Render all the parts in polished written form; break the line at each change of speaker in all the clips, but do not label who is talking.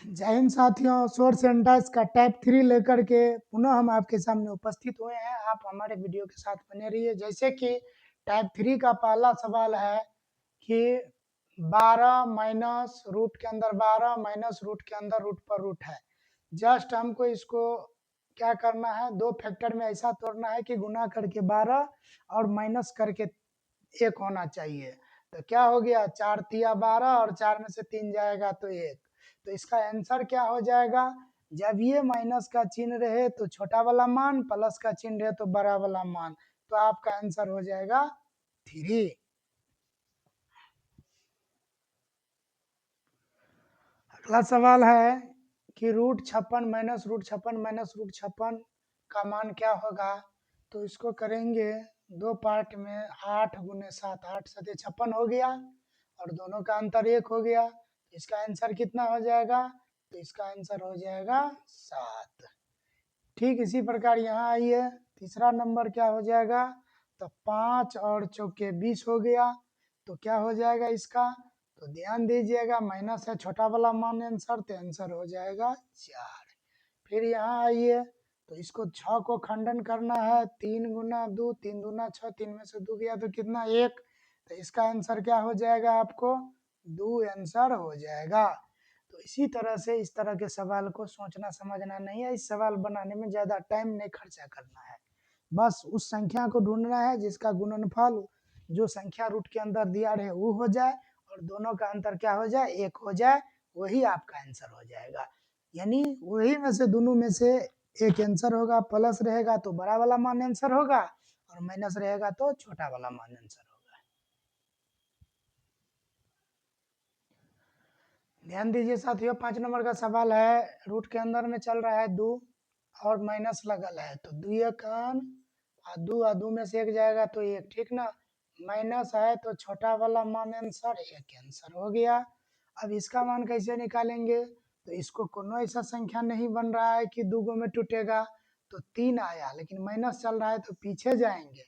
जय हिंद साथियों, सोर्स एंटाइज का टाइप 3 लेकर के पुनः हम आपके सामने उपस्थित हुए हैं। आप हमारे वीडियो के साथ बने रहिए। जैसे कि टाइप 3 का पहला सवाल है कि 12 माइनस रूट के अंदर 12 माइनस रूट के अंदर रूट पर रूट है। जस्ट हमको इसको क्या करना है, दो फैक्टर में ऐसा तोड़ना है कि गुना करके 12 और माइनस करके 1 होना चाहिए। तो क्या हो गया, 4 तिया 12 और 4 में से 3 जाएगा तो 1। तो इसका आंसर क्या हो जाएगा, जब ये माइनस का चिन्ह रहे तो छोटा वाला मान, प्लस का चिन्ह रहे तो बड़ा वाला मान। तो आपका आंसर हो जाएगा 3। अगला सवाल है कि root 56 minus root 56 minus root 56 का मान क्या होगा। तो इसको करेंगे दो पार्ट में, 8 गुने 7, 8 7 56 हो गया और दोनों का अंतर 1 हो गया। इसका आंसर कितना हो जाएगा, तो इसका आंसर हो जाएगा 7। ठीक इसी प्रकार यहाँ आइए, तीसरा नंबर क्या हो जाएगा, तो 5 और चौके 20 हो गया। तो क्या हो जाएगा इसका, तो ध्यान दीजिएगा, माइनस है छोटा वाला मान आंसर, तो आंसर हो जाएगा 4। फिर यहाँ आइए, तो इसको 6 को खंडन करना है, 3 गुना 2, 3 दूना 6, 3 में से 2 गया तो कितना 1। तो इसका आंसर क्या हो जाएगा आपको, 2 आंसर हो जाएगा। तो इसी तरह से इस तरह के सवाल को सोचना समझना नहीं है, इस सवाल बनाने में ज़्यादा टाइम नहीं खर्चा करना है। बस उस संख्या को ढूंढना है जिसका गुणनफल जो संख्या रूट के अंदर दिया रहे वो हो जाए और दोनों का अंतर क्या हो जाए, 1 हो जाए, वही आपका आंसर हो जाएगा। यानी वही में से दोनों में से एक आंसर होगा, प्लस रहेगा तो बड़ा वाला मान आंसर होगा और माइनस रहेगा तो छोटा वाला मान आंसर होगा। ध्यान दीजिए साथियों, 5 नंबर का सवाल है, रूट के अंदर में चल रहा है 2 और माइनस लगल है, तो 2 कान आ दो में से 1 जाएगा तो 1, ठीक ना। माइनस है तो छोटा वाला मान आंसर 1 आंसर हो गया। अब इसका मान कैसे निकालेंगे, तो इसको कोनो ऐसा संख्या नहीं बन रहा है कि 2 में टूटेगा। तो 3 आया लेकिन माइनस चल रहा है तो पीछे जाएंगे,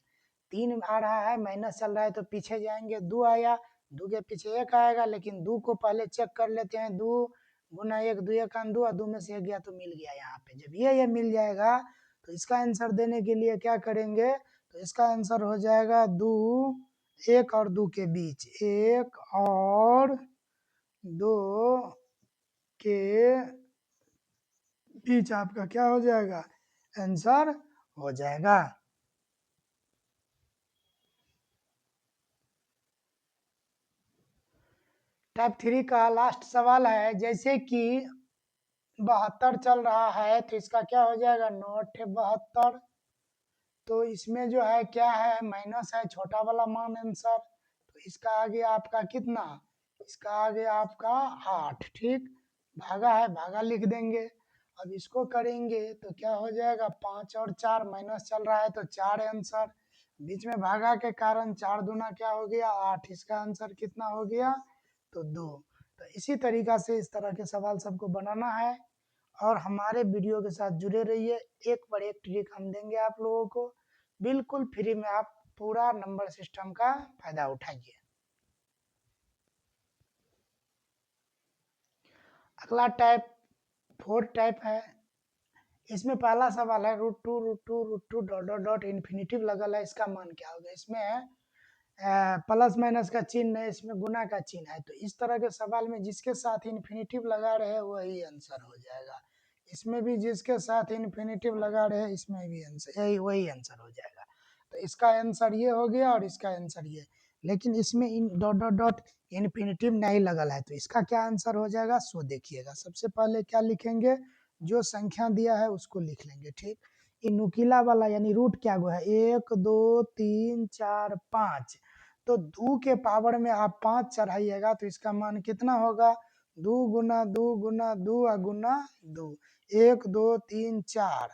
3 आ रहा है माइनस चल रहा है तो पीछे जाएंगे, 2 आया, 2 के पीछे 1 आएगा, लेकिन 2 को पहले चेक कर लेते हैं, 2 गुना 1, 2 1 2 और 2 में से 1 गया तो मिल गया। यहाँ पे जब ये मिल जाएगा तो इसका आंसर देने के लिए क्या करेंगे, तो इसका आंसर हो जाएगा 2, 1 और 2 के बीच, 1 और 2 के बीच आपका क्या हो जाएगा, आंसर हो जाएगा। टाइप 3 का लास्ट सवाल है, जैसे कि 72 चल रहा है तो इसका क्या हो जाएगा, 9 72। तो इसमें जो है क्या है, माइनस है छोटा वाला मान आंसर, तो इसका आगे आपका कितना, इसका आगे आपका 8, ठीक, भागा है भागा लिख देंगे। अब इसको करेंगे तो क्या हो जाएगा, 5 और 4 माइनस चल रहा है तो 4 आंसर, बीच में भागा के कारण 4 दूना क्या हो गया 8, इसका आंसर कितना हो गया, तो 2। तो इसी तरीका से इस तरह के सवाल सबको बनाना है और हमारे वीडियो के साथ जुड़े रहिए। एक पर एक ट्रिक हम देंगे आप लोगों को, बिल्कुल फ्री में, आप पूरा नंबर सिस्टम का फायदा उठाइए। अगला टाइप 4 टाइप है, इसमें पहला सवाल है root to dot dot dot infinitive लगल है, इसका मान क्या होगा। इसमें प्लस माइनस का चिन्ह है, इसमें गुना का चिन्ह है, तो इस तरह के सवाल में जिसके साथ इन्फिनिटिव लगा रहे वही आंसर हो जाएगा। इसमें भी जिसके साथ इन्फिनिटिव लगा रहे इसमें भी आंसर यही वही आंसर हो जाएगा। तो इसका आंसर ये हो गया और इसका आंसर ये, लेकिन इसमें in dot dot dot infinitive नहीं लगल है, तो इसका क्या आंसर हो जाएगा, सो देखिएगा। सबसे पहले क्या लिखेंगे, जो संख्या दिया है उसको लिख लेंगे, ठीक। ये नुकीला वाला यानी रूट क्या हुआ है, 1 2 3 4 5, तो 2 के पावर में आप 5 चढ़ाइएगा तो इसका मान कितना होगा, 2 गुना 2 गुना 2 गुना 2, 1 2 3 4,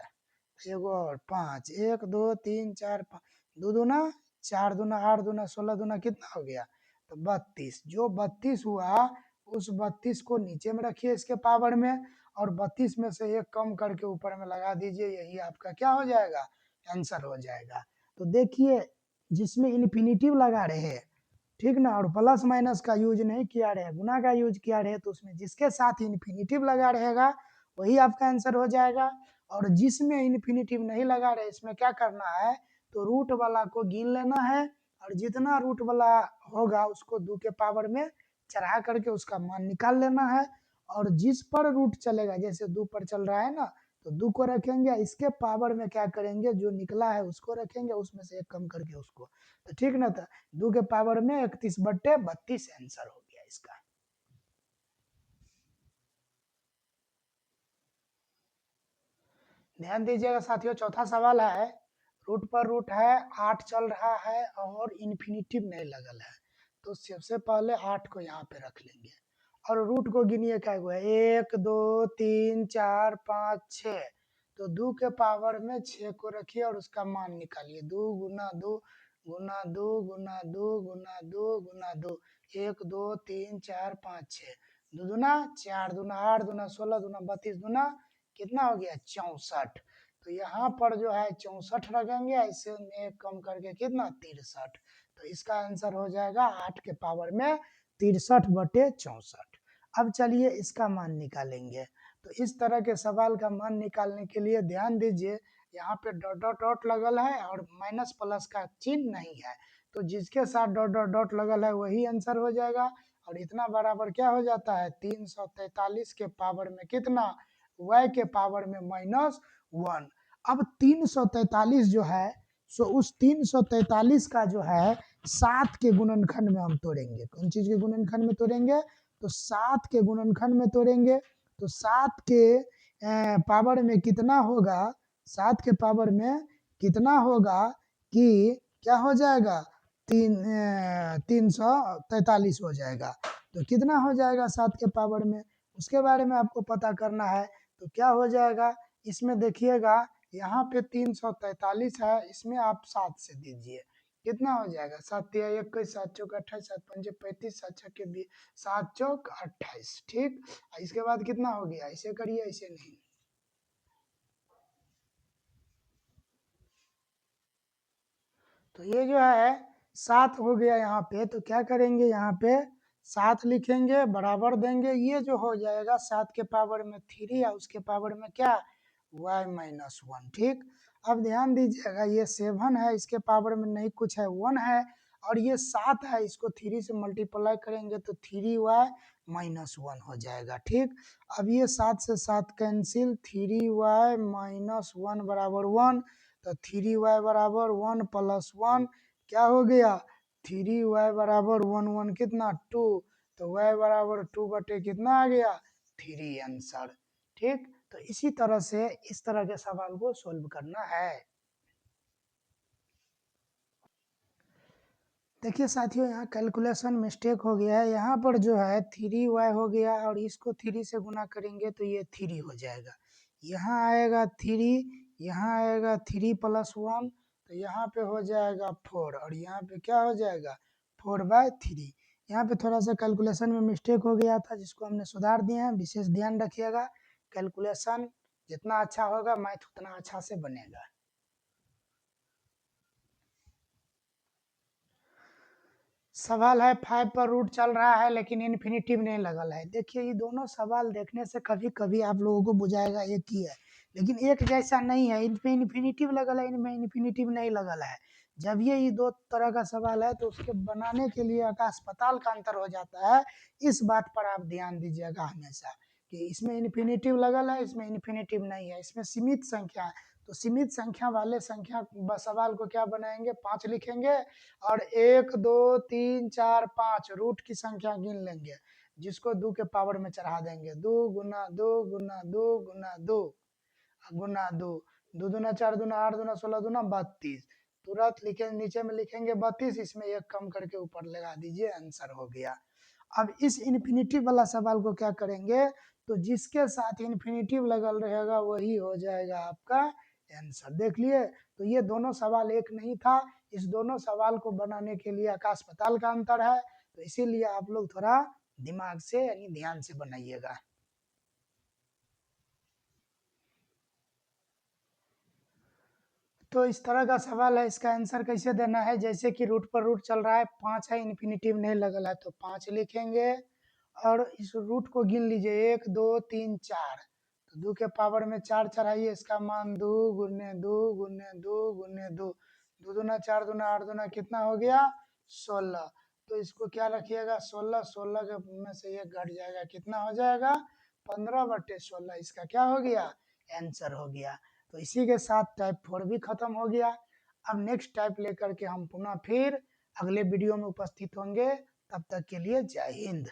एगो और 5, 1 2 3 4 5, 2 दूना 4 दूना 8 दूना 16 दूना कितना हो गया, तो 32। जो 32 हुआ उस 32 को नीचे में रखिए इसके पावर में और 32 में से एक कम करके ऊपर में लगा दीजिए, यही आपका क्या हो जाएगा, आंसर हो जाएगा। तो देखिए जिसमें इन्फिनिटिव लगा रहे ठीक ना। और प्लस माइनस का यूज नहीं किया रहे, गुना का यूज किया रहे, तो उसमें जिसके साथ इन्फिनिटिव लगा रहेगा वही आपका आंसर हो जाएगा। और जिसमें इन्फिनिटिव नहीं लगा रहे, इसमें क्या करना है, तो रूट वाला को गिन लेना है, और जितना रूट वाला होगा उसको 2 के पावर में चढ़ा करके उसका मान निकाल लेना है। और जिस पर रूट चलेगा, जैसे 2 पर चल रहा है ना, तो 2 को रखेंगे, इसके पावर में क्या करेंगे, जो निकला है उसको रखेंगे, उसमें से 1 कम करके उसको, तो ठीक ना था। 2 के पावर में 31/32 आंसर हो गया इसका। ध्यान दीजिएगा साथियों, चौथा सवाल है, रूट पर रूट है, 8 चल रहा है और इन्फिनिटिव नहीं लगल है, तो सबसे पहले 8 को यहाँ पे रख लेंगे, और रूट को गिनिए क्या हुआ है, 1 2 3 4 5 6, तो 2 के पावर में 6 को रखिए और उसका मान निकालिए, 2 गुना 2 गुना 2 गुना 2 गुना 2 गुना 2, 1 2 3 4 5 6, 2 दूना 4 दूना 8 दूना 16 दूना 32 दूना कितना हो गया, 64। तो यहाँ पर जो है 64 रखेंगे, ऐसे में 1 कम करके कितना, 63। तो इसका आंसर हो जाएगा 8 के पावर में 63/64। अब चलिए इसका मान निकालेंगे। तो इस तरह के सवाल का मान निकालने के लिए ध्यान दीजिए, यहाँ पे डॉट डॉट डॉट लगल है और माइनस प्लस का चिन्ह नहीं है, तो जिसके साथ डॉट डॉट डॉट लगल है वही आंसर हो जाएगा। और इतना बराबर क्या हो जाता है, 343 के पावर में कितना, y के पावर में -1। अब 343 जो है, सो उस 343 का जो है 7 के गुणनखंड में हम तोड़ेंगे। कौन चीज के गुणनखंड में तोड़ेंगे, तो 7 के गुणनखंड में तोड़ेंगे। तो 7 के पावर में कितना होगा, 7 के पावर में कितना होगा कि क्या हो जाएगा, 343 हो जाएगा। तो कितना हो जाएगा 7 के पावर में, उसके बारे में आपको पता करना है। तो क्या हो जाएगा, इसमें देखिएगा, यहाँ पे 343 है, इसमें आप 7 से दीजिए, कितना हो जाएगा, 7 या 21 7 चौक 28 7 पंजे 35 7 छक्के 20 7 चौक 28, ठीक। इसके बाद कितना हो गया, ऐसे करिए, ऐसे नहीं। तो ये जो है 7 हो गया यहाँ पे, तो क्या करेंगे, यहाँ पे 7 लिखेंगे, बराबर देंगे, ये जो हो जाएगा 7 के पावर में 3 या उसके पावर में क्या, y-1, ठीक। अब ध्यान दीजिएगा, ये 7 है, इसके पावर में नहीं कुछ है, 1 है, और ये 7 है, इसको 3 से मल्टीप्लाई करेंगे तो 3y-1 हो जाएगा, ठीक। अब ये 7 से 7 कैंसिल, 3y-1 बराबर 1, तो 3y बराबर 1 + 1 क्या हो गया, 3y बराबर 1 1 कितना 2, तो y बराबर 2 बटे कितना आ गया, 3 आंसर, ठीक। तो इसी तरह से इस तरह के सवाल को सोल्व करना है। देखिए साथियों, यहाँ कैलकुलेशन मिस्टेक हो गया है, यहाँ पर जो है 3y हो गया और इसको 3 से गुना करेंगे तो ये 3 हो जाएगा, यहाँ आएगा 3, यहाँ आएगा 3 + 1, तो यहाँ पे हो जाएगा 4, और यहाँ पे क्या हो जाएगा 4/3। यहाँ पे थोड़ा सा कैलकुलेशन में मिस्टेक हो गया था, जिसको हमने सुधार दिए हैं, विशेष ध्यान रखिएगा। कैलकुलेशन जितना अच्छा होगा, मैथ उतना अच्छा से बनेगा। सवाल है 5 पर रूट चल रहा है लेकिन इन्फिनिटिव नहीं लगल है। देखिए, ये दोनों सवाल देखने से कभी कभी आप लोगों को बुझाएगा एक ही है, लेकिन एक जैसा नहीं है। इनमें इन्फिनिटिव लगल है, इनमें इन्फिनिटिव नहीं लगल है। जब ये दो तरह का सवाल है तो उसके बनाने के लिए आकाश पाताल का अंतर हो जाता है। इस बात पर आप ध्यान दीजिएगा हमेशा, कि इसमें इन्फिनिटिव लगल है, इसमें इन्फिनिटिव नहीं है, इसमें सीमित संख्या है। तो सीमित संख्या वाले संख्या सवाल को क्या बनाएंगे, 5 लिखेंगे, और 1 2 3 4 5 रूट की संख्या गिन लेंगे, जिसको 2 के पावर में चढ़ा देंगे, 2 गुना 2 गुना 2 गुना 2 गुना 2, 2 दूना 4 दूना 8 दूना 16 दूना 32, तुरंत लिखेंगे, नीचे में लिखेंगे 32, इसमें 1 कम करके ऊपर लगा दीजिए, आंसर हो गया। अब इस इन्फिनिटिव वाला सवाल को क्या करेंगे, तो जिसके साथ इन्फिनिटिव लगल रहेगा वही हो जाएगा आपका आंसर। देख लिए, तो ये दोनों सवाल एक नहीं था। इस दोनों सवाल को बनाने के लिए आकाश पाताल का अंतर है, तो इसीलिए आप लोग थोड़ा दिमाग से यानी ध्यान से बनाइएगा। तो इस तरह का सवाल है, इसका आंसर कैसे देना है, जैसे कि रूट पर रूट चल रहा है, 5 है, इन्फिनिटिव नहीं लगल है तो 5 लिखेंगे और इस रूट को गिन लीजिए 1 2 3 4, तो 2 के पावर में 4 चढ़ाइए, इसका मान 2 गुने 2 गुने 2 गुने 2, 2 दूना 4 दूना 8 दूना कितना हो गया 16, तो इसको क्या रखिएगा 16, 16 के में से एक घट जाएगा, कितना हो जाएगा 15/16, इसका क्या हो गया आंसर हो गया। तो इसी के साथ टाइप 4 भी खत्म हो गया। अब नेक्स्ट टाइप लेकर के हम पुनः फिर अगले वीडियो में उपस्थित होंगे, तब तक के लिए जय हिंद।